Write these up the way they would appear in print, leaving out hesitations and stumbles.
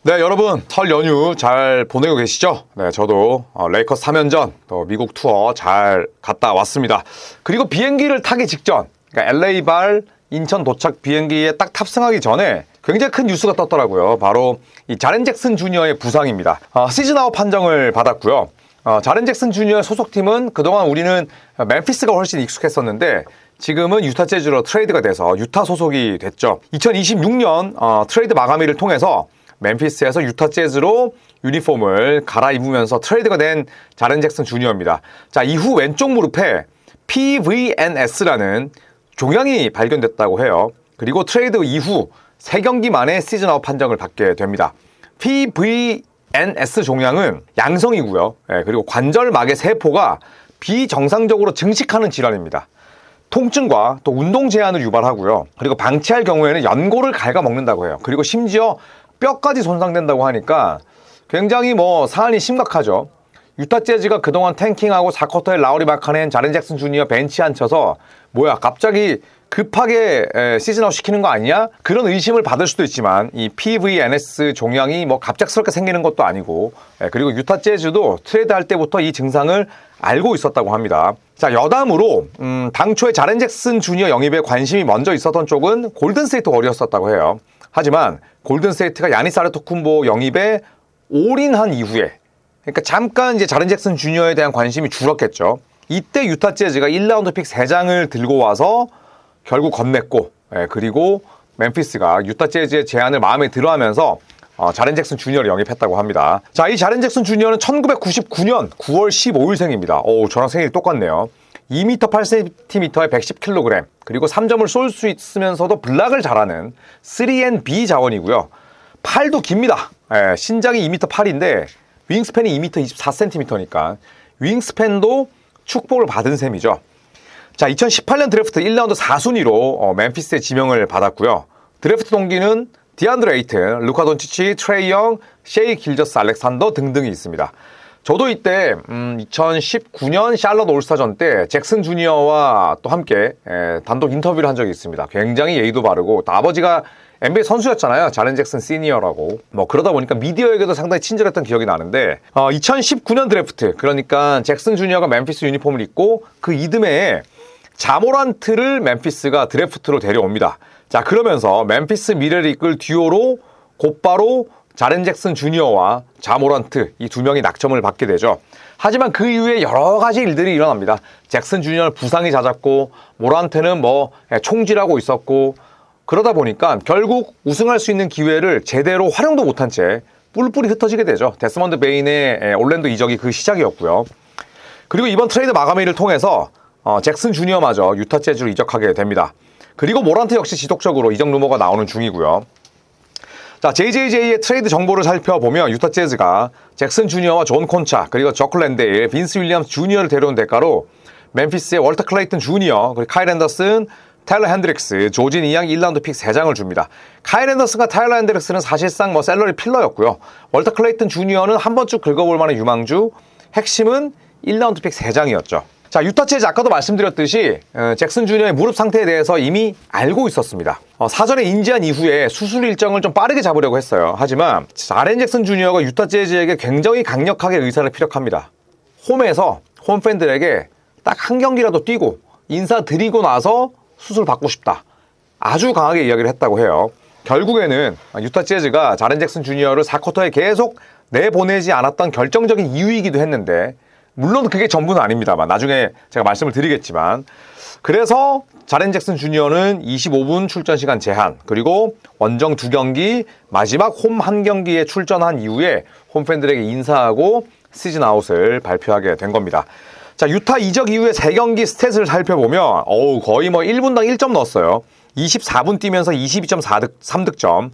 네, 여러분 설 연휴 잘 보내고 계시죠? 네, 저도 레이커스 3연전 또 미국 투어 잘 갔다 왔습니다. 그리고 비행기를 타기 직전, 그러니까 LA발 인천 도착 비행기에 딱 탑승하기 전에 굉장히 큰 뉴스가 떴더라고요. 바로 이 자렌 잭슨 주니어의 부상입니다. 시즌 아웃 판정을 받았고요. 자렌 잭슨 주니어의 소속팀은 그동안 우리는 멤피스가 훨씬 익숙했었는데 지금은 유타 재즈로 트레이드가 돼서 유타 소속이 됐죠. 2026년 트레이드 마감일을 통해서 멤피스에서 유타 재즈로 유니폼을 갈아입으면서 트레이드가 된 자렌 잭슨 주니어입니다. 자, 이후 왼쪽 무릎에 PVNS라는 종양이 발견됐다고 해요. 그리고 트레이드 이후 3경기 만에 시즌 아웃 판정을 받게 됩니다. PVNS 종양은 양성이고요. 그리고 관절막의 세포가 비정상적으로 증식하는 질환입니다. 통증과 또 운동 제한을 유발하고요. 그리고 방치할 경우에는 연골을 갉아먹는다고 해요. 그리고 심지어 뼈까지 손상된다고 하니까 굉장히 사안이 심각하죠. 유타 재즈가 그동안 탱킹하고 4쿼터에 라우리 마카넨, 자렌 잭슨 주니어 벤치 앉혀서 갑자기 급하게 시즌아웃 시키는 거 아니냐? 그런 의심을 받을 수도 있지만 이 PVNS 종양이 갑작스럽게 생기는 것도 아니고, 그리고 유타 재즈도 트레이드 할 때부터 이 증상을 알고 있었다고 합니다. 자, 여담으로 당초에 자렌 잭슨 주니어 영입에 관심이 먼저 있었던 쪽은 골든스테이트 워리어스였다고 해요. 하지만 골든스테이트가 야니스 아데토쿤보 영입에 올인한 이후에, 그러니까 잠깐 이제 자렌 잭슨 주니어에 대한 관심이 줄었겠죠. 이때 유타 재즈가 1라운드 픽 3장을 들고 와서 결국 건넸고, 그리고 멤피스가 유타 재즈의 제안을 마음에 들어하면서 자렌 잭슨 주니어를 영입했다고 합니다. 자, 이 자렌 잭슨 주니어는 1999년 9월 15일생입니다. 저랑 생일이 똑같네요. 2m 8cm에 110kg, 그리고 3점을 쏠 수 있으면서도 블락을 잘하는 3&B 자원이고요. 팔도 깁니다. 신장이 2m 8인데 윙스팬이 2m 24cm니까 윙스팬도 축복을 받은 셈이죠. 자, 2018년 드래프트 1라운드 4순위로 멤피스에 지명을 받았고요. 드래프트 동기는 디안드레 에이튼, 루카 돈치치, 트레이 영, 셰이 길저스 알렉산더 등등이 있습니다. 저도 이때 2019년 샬럿 올스타전 때 잭슨 주니어와 또 함께 단독 인터뷰를 한 적이 있습니다. 굉장히 예의도 바르고, 또 아버지가 NBA 선수였잖아요. 자렌 잭슨 시니어라고. 그러다 보니까 미디어에게도 상당히 친절했던 기억이 나는데 2019년 드래프트, 그러니까 잭슨 주니어가 멤피스 유니폼을 입고 그 이듬해에 자모란트를 멤피스가 드래프트로 데려옵니다. 자, 그러면서 멤피스 미래를 이끌 듀오로 곧바로 자렌 잭슨 주니어와 자모란트, 이 두 명이 낙점을 받게 되죠. 하지만 그 이후에 여러 가지 일들이 일어납니다. 잭슨 주니어는 부상이 잦았고, 모란트는 총질하고 있었고, 그러다 보니까 결국 우승할 수 있는 기회를 제대로 활용도 못한 채 뿔뿔이 흩어지게 되죠. 데스먼드 베인의 올랜도 이적이 그 시작이었고요. 그리고 이번 트레이드 마감일을 통해서 잭슨 주니어마저 유타 재즈로 이적하게 됩니다. 그리고 모란트 역시 지속적으로 이적 루머가 나오는 중이고요. 자, JJJ의 트레이드 정보를 살펴보면 유타 재즈가 잭슨 주니어와 존 콘차, 그리고 저클 랜데일, 빈스 윌리엄스 주니어를 데려온 대가로 멤피스의 월터 클레이튼 주니어, 그리고 카일 앤더슨, 타일러 핸드릭스, 조진 이양 1라운드 픽 3장을 줍니다. 카일 앤더슨과 타일러 핸드릭스는 사실상 샐러리 필러였고요. 월터 클레이튼 주니어는 한 번쯤 긁어볼 만한 유망주, 핵심은 1라운드 픽 3장이었죠. 자, 유타 재즈 아까도 말씀드렸듯이 잭슨 주니어의 무릎 상태에 대해서 이미 알고 있었습니다. 사전에 인지한 이후에 수술 일정을 좀 빠르게 잡으려고 했어요. 하지만 자렌 잭슨 주니어가 유타 재즈에게 굉장히 강력하게 의사를 피력합니다. 홈에서 홈팬들에게 딱 한 경기라도 뛰고 인사드리고 나서 수술 받고 싶다, 아주 강하게 이야기를 했다고 해요. 결국에는 유타 재즈가 자렌 잭슨 주니어를 4쿼터에 계속 내보내지 않았던 결정적인 이유이기도 했는데, 물론 그게 전부는 아닙니다만 나중에 제가 말씀을 드리겠지만, 그래서 자렌 잭슨 주니어는 25분 출전 시간 제한, 그리고 원정 2경기, 마지막 홈 1경기에 출전한 이후에 홈팬들에게 인사하고 시즌 아웃을 발표하게 된 겁니다. 자, 유타 이적 이후에 3경기 스탯을 살펴보면 거의 1분당 1점 넣었어요. 24분 뛰면서 22.3득점.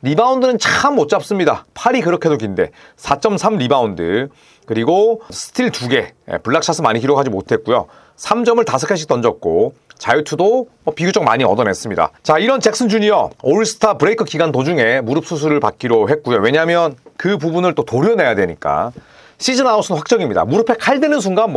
리바운드는 참 못 잡습니다. 팔이 그렇게도 긴데 4.3 리바운드, 그리고 스틸 2개, 블락샷은 많이 기록하지 못했고요. 3점을 5개씩 던졌고 자유투도 비교적 많이 얻어냈습니다. 자, 이런 잭슨 주니어 올스타 브레이크 기간 도중에 무릎 수술을 받기로 했고요. 왜냐하면 그 부분을 또 도려내야 되니까. 시즌 아웃은 확정입니다. 무릎에 칼 드는 순간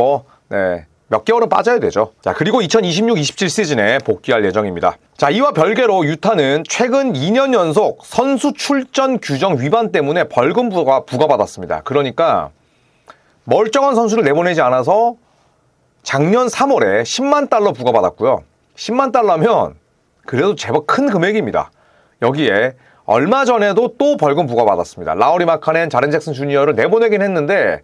몇 개월은 빠져야 되죠. 자, 그리고 2026-27 시즌에 복귀할 예정입니다. 자, 이와 별개로 유타는 최근 2년 연속 선수 출전 규정 위반 때문에 벌금 부과받았습니다. 그러니까 멀쩡한 선수를 내보내지 않아서 작년 3월에 10만 달러 부과받았고요. 10만 달러면 그래도 제법 큰 금액입니다. 여기에 얼마 전에도 또 벌금 부과받았습니다. 라우리 마카넨, 자렌 잭슨 주니어를 내보내긴 했는데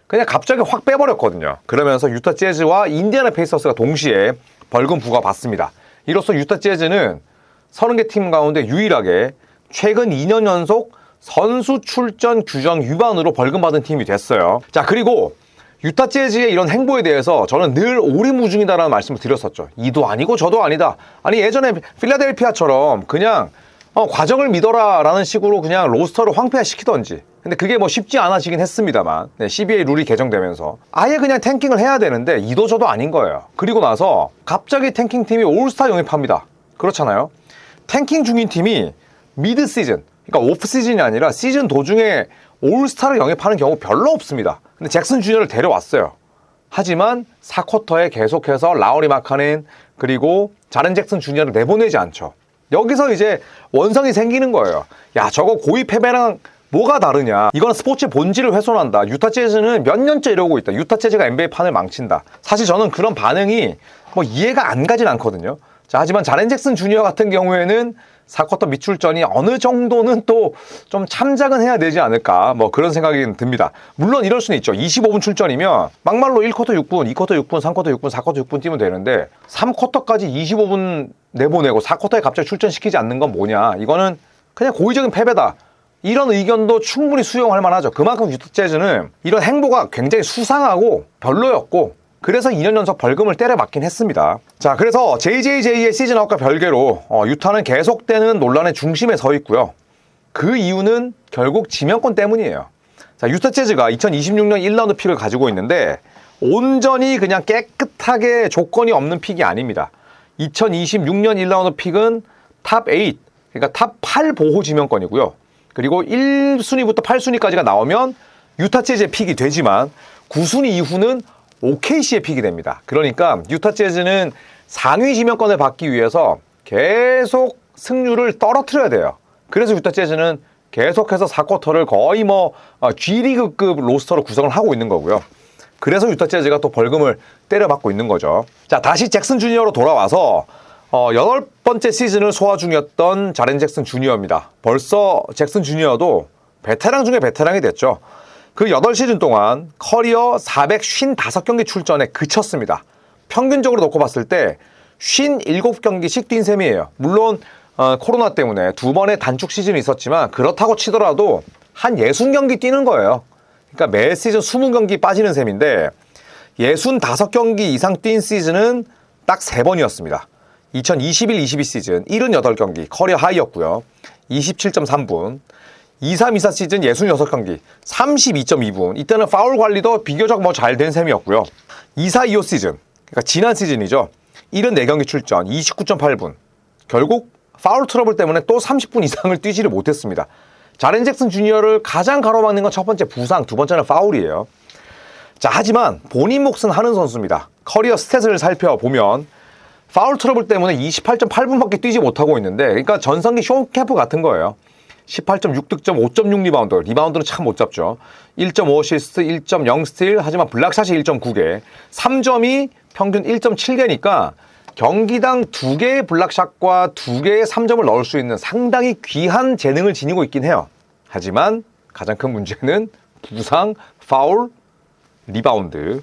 그냥 갑자기 확 빼버렸거든요. 그러면서 유타 재즈와 인디애나 페이서스가 동시에 벌금 부과받습니다. 이로써 유타 재즈는 30개 팀 가운데 유일하게 최근 2년 연속 선수 출전 규정 위반으로 벌금 받은 팀이 됐어요. 자, 그리고 유타 재즈의 이런 행보에 대해서 저는 늘 오리무중이다라는 말씀을 드렸었죠. 이도 아니고 저도 아니다. 아니, 예전에 필라델피아처럼 그냥 과정을 믿어라라는 식으로 그냥 로스터를 황폐화시키던지. 근데 그게 뭐 쉽지 않아지긴 했습니다만, 네, CBA 룰이 개정되면서 아예 그냥 탱킹을 해야 되는데 이도 저도 아닌 거예요. 그리고 나서 갑자기 탱킹팀이 올스타 영입합니다. 그렇잖아요. 탱킹 중인 팀이 미드 시즌, 그러니까 오프 시즌이 아니라 시즌 도중에 올스타를 영입하는 경우 별로 없습니다. 근데 잭슨 주니어를 데려왔어요. 하지만 4쿼터에 계속해서 라우리 마카넨 그리고 자렌 잭슨 주니어를 내보내지 않죠. 여기서 이제 원성이 생기는 거예요. 야, 저거 고의 패배랑 뭐가 다르냐. 이건 스포츠의 본질을 훼손한다. 유타 재즈는 몇 년째 이러고 있다. 유타 재즈가 NBA 판을 망친다. 사실 저는 그런 반응이 뭐 이해가 안 가진 않거든요. 자, 하지만 자렌 잭슨 주니어 같은 경우에는 4쿼터 미출전이 어느 정도는 또 좀 참작은 해야 되지 않을까, 뭐 그런 생각이 듭니다. 물론 이럴 수는 있죠. 25분 출전이면 막말로 1쿼터 6분, 2쿼터 6분, 3쿼터 6분, 4쿼터 6분 뛰면 되는데 3쿼터까지 25분 내보내고 4쿼터에 갑자기 출전시키지 않는 건 뭐냐. 이거는 그냥 고의적인 패배다. 이런 의견도 충분히 수용할 만하죠. 그만큼 유타 재즈는 이런 행보가 굉장히 수상하고 별로였고, 그래서 2년 연속 벌금을 때려맞긴 했습니다. 자, 그래서 JJJ의 시즌 아웃과 별개로 유타는 계속되는 논란의 중심에 서 있고요. 그 이유는 결국 지명권 때문이에요. 자, 유타 재즈가 2026년 1라운드 픽을 가지고 있는데 온전히 그냥 깨끗하게 조건이 없는 픽이 아닙니다. 2026년 1라운드 픽은 탑 8, 그러니까 탑 8 보호 지명권이고요. 그리고 1순위부터 8순위까지가 나오면 유타 재즈의 픽이 되지만 9순위 이후는 OKC의 픽이 됩니다. 그러니까 유타 재즈는 상위 지명권을 받기 위해서 계속 승률을 떨어뜨려야 돼요. 그래서 유타 재즈는 계속해서 4쿼터를 거의 뭐 G리그급 로스터로 구성을 하고 있는 거고요. 그래서 유타 재즈가 또 벌금을 때려받고 있는 거죠. 자, 다시 잭슨 주니어로 돌아와서 8번째 시즌을 소화 중이었던 자렌 잭슨 주니어입니다. 벌써 잭슨 주니어도 베테랑 중에 베테랑이 됐죠. 그 8시즌 동안 커리어 455경기 출전에 그쳤습니다. 평균적으로 놓고 봤을 때 57경기씩 뛴 셈이에요. 물론 코로나 때문에 2번의 단축 시즌이 있었지만 그렇다고 치더라도 한 60경기 뛰는 거예요. 그러니까 매 시즌 20경기 빠지는 셈인데 65경기 이상 뛴 시즌은 딱 3번이었습니다. 2021-22 시즌 78경기 커리어 하이였고요. 27.3분. 23-24 시즌 66경기 32.2분. 이때는 파울 관리도 비교적 뭐 잘 된 셈이었고요. 24-25 시즌, 그러니까 지난 시즌이죠. 74경기 출전 29.8분. 결국 파울 트러블 때문에 또 30분 이상을 뛰지를 못했습니다. 자렌 잭슨 주니어를 가장 가로막는 건 첫 번째 부상, 두 번째는 파울이에요. 자, 하지만 본인 몫은 하는 선수입니다. 커리어 스탯을 살펴보면 파울 트러블 때문에 28.8분밖에 뛰지 못하고 있는데, 그러니까 전성기 숀 캠프 같은 거예요. 18.6득점, 5.6 리바운드. 리바운드는 참 못 잡죠. 1.5 어시스트, 1.0 스틸, 하지만 블락샷이 1.9개. 3점이 평균 1.7개니까 경기당 2개의 블락샷과 2개의 3점을 넣을 수 있는 상당히 귀한 재능을 지니고 있긴 해요. 하지만 가장 큰 문제는 부상, 파울, 리바운드.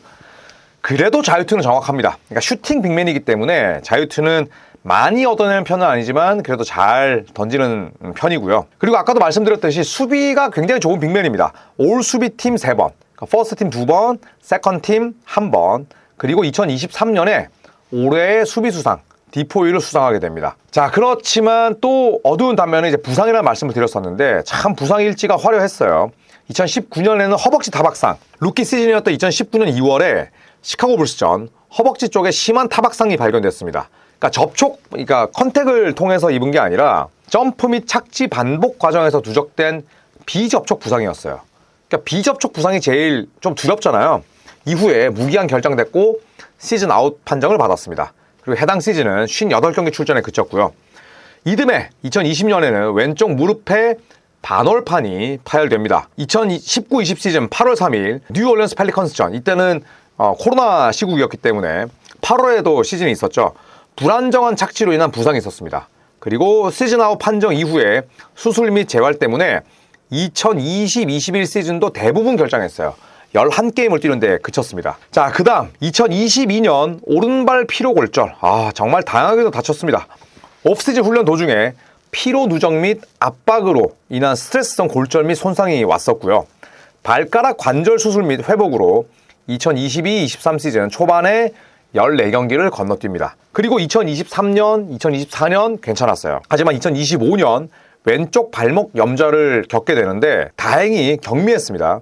그래도 자유투는 정확합니다. 그러니까 슈팅 빅맨이기 때문에 자유투는 많이 얻어내는 편은 아니지만 그래도 잘 던지는 편이고요. 그리고 아까도 말씀드렸듯이 수비가 굉장히 좋은 빅맨입니다. 올 수비팀 3번, 퍼스트 팀 2번, 세컨드 팀 1번, 그리고 2023년에 올해의 수비수상, 디포이를 수상하게 됩니다. 자, 그렇지만 또 어두운 단면은 이제 부상이라는 말씀을 드렸었는데 참 부상 일지가 화려했어요. 2019년에는 허벅지 타박상, 루키 시즌이었던 2019년 2월에 시카고 불스전 허벅지 쪽에 심한 타박상이 발견됐습니다. 그러니까 컨택을 통해서 입은 게 아니라 점프 및 착지 반복 과정에서 누적된 비접촉 부상이었어요. 그러니까 비접촉 부상이 제일 좀 두렵잖아요. 이후에 무기한 결정됐고 시즌 아웃 판정을 받았습니다. 그리고 해당 시즌은 58경기 출전에 그쳤고요. 이듬해 2020년에는 왼쪽 무릎에 반월판이 파열됩니다. 2019-20 시즌 8월 3일 뉴올리언스 펠리컨스전, 이때는 코로나 시국이었기 때문에 8월에도 시즌이 있었죠. 불안정한 착지로 인한 부상이 있었습니다. 그리고 시즌 아웃 판정 이후에 수술 및 재활 때문에 2020-21 시즌도 대부분 결장했어요. 11게임을 뛰는데 그쳤습니다. 자, 그 다음 2022년 오른발 피로골절. 정말 다양하게도 다쳤습니다. 오프시즌 훈련 도중에 피로 누적 및 압박으로 인한 스트레스성 골절 및 손상이 왔었고요. 발가락 관절 수술 및 회복으로 2022-23 시즌 초반에 14경기를 건너뜁니다. 그리고 2023년, 2024년 괜찮았어요. 하지만 2025년 왼쪽 발목 염좌를 겪게 되는데 다행히 경미했습니다.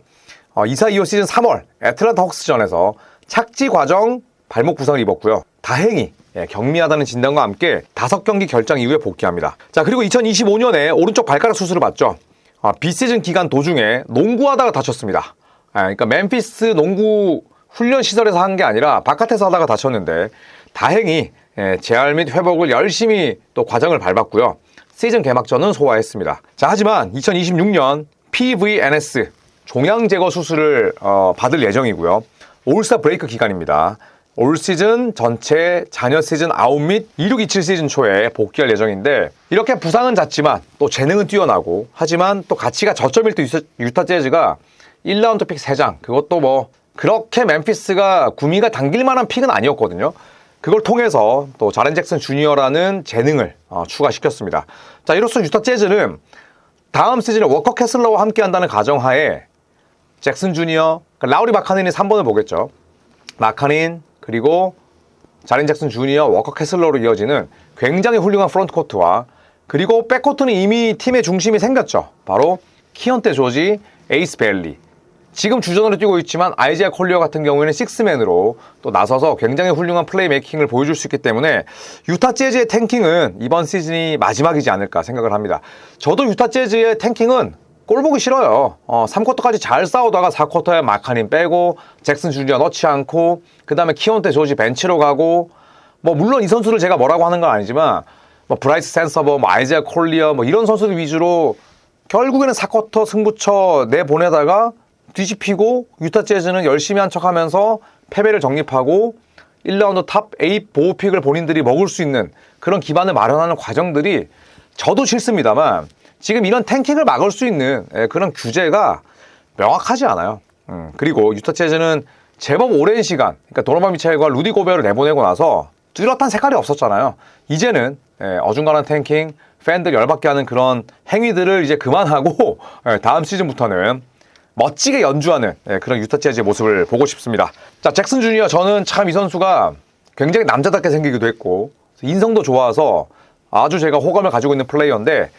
24-25 시즌 3월 애틀랜타 헉스전에서 착지 과정 발목 부상을 입었고요. 다행히 경미하다는 진단과 함께 5경기 결장 이후에 복귀합니다. 자, 그리고 2025년에 오른쪽 발가락 수술을 받죠. 비시즌 기간 도중에 농구하다가 다쳤습니다. 그러니까 멤피스 농구 훈련 시설에서 한 게 아니라 바깥에서 하다가 다쳤는데 다행히 재활 및 회복을 열심히 또 과정을 밟았고요. 시즌 개막전은 소화했습니다. 자, 하지만 2026년 PVNS 종양 제거 수술을 받을 예정이고요. 올스타 브레이크 기간입니다. 올 시즌 전체 잔여 시즌 아웃 및 26-27 시즌 초에 복귀할 예정인데, 이렇게 부상은 잦지만 또 재능은 뛰어나고, 하지만 또 가치가 저점일 때 유타 재즈가 1라운드 픽 3장, 그것도 뭐 그렇게 멤피스가 구미가 당길 만한 픽은 아니었거든요. 그걸 통해서 또 자렌 잭슨 주니어라는 재능을 추가시켰습니다. 자, 이로써 유타 재즈는 다음 시즌에 워커 캐슬러와 함께 한다는 가정하에 잭슨 주니어, 라우리 마카닌이 3번을 보겠죠. 마카닌, 그리고 자렌 잭슨 주니어, 워커 캐슬러로 이어지는 굉장히 훌륭한 프론트코트와, 그리고 백코트는 이미 팀의 중심이 생겼죠. 바로 키언테 조지, 에이스 벨리. 지금 주전으로 뛰고 있지만 아이지아 콜리어 같은 경우에는 식스맨으로 또 나서서 굉장히 훌륭한 플레이메이킹을 보여줄 수 있기 때문에 유타 재즈의 탱킹은 이번 시즌이 마지막이지 않을까 생각을 합니다. 저도 유타 재즈의 탱킹은 꼴 보기 싫어요. 3쿼터까지 잘 싸우다가 4쿼터에 마카닌 빼고 잭슨 주니어 넣지 않고, 그 다음에 키온테 조지 벤치로 가고, 뭐 물론 이 선수를 제가 뭐라고 하는 건 아니지만 뭐 브라이스 센서버, 뭐 아이지아 콜리어, 뭐 이런 선수들 위주로 결국에는 4쿼터 승부처 내보내다가 뒤집히고, 유타 재즈는 열심히 한 척하면서 패배를 정립하고 1라운드 탑 8 보호픽을 본인들이 먹을 수 있는 그런 기반을 마련하는 과정들이 저도 싫습니다만, 지금 이런 탱킹을 막을 수 있는 그런 규제가 명확하지 않아요. 그리고 유타 재즈는 제법 오랜 시간, 그러니까 도노반 미첼과 루디 고베어를 내보내고 나서 뚜렷한 색깔이 없었잖아요. 이제는 어중간한 탱킹, 팬들 열받게 하는 그런 행위들을 이제 그만하고 다음 시즌부터는 멋지게 연주하는 그런 유타 재즈의 모습을 보고 싶습니다. 자, 잭슨 주니어, 저는 참 이 선수가 굉장히 남자답게 생기기도 했고 인성도 좋아서 아주 제가 호감을 가지고 있는 플레이어인데,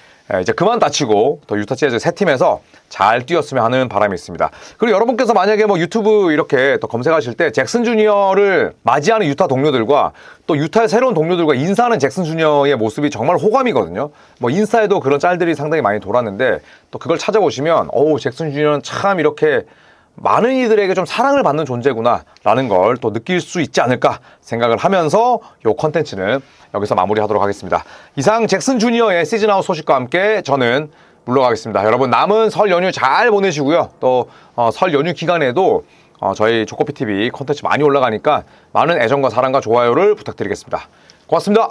이제 그만 다치고 더 유타 재즈 새 팀에서 잘 뛰었으면 하는 바람이 있습니다. 그리고 여러분께서 만약에 뭐 유튜브 이렇게 또 검색하실 때 잭슨 주니어를 맞이하는 유타 동료들과 또 유타의 새로운 동료들과 인사하는 잭슨 주니어의 모습이 정말 호감이거든요. 뭐 인스타에도 그런 짤들이 상당히 많이 돌았는데, 또 그걸 찾아보시면 잭슨 주니어는 참 이렇게 많은 이들에게 좀 사랑을 받는 존재구나 라는 걸 또 느낄 수 있지 않을까 생각을 하면서 이 컨텐츠는 여기서 마무리하도록 하겠습니다. 이상 잭슨 주니어의 시즌 아웃 소식과 함께 저는 물러가겠습니다. 여러분, 남은 설 연휴 잘 보내시고요. 또 설 연휴 기간에도 저희 조코피TV 컨텐츠 많이 올라가니까 많은 애정과 사랑과 좋아요를 부탁드리겠습니다. 고맙습니다.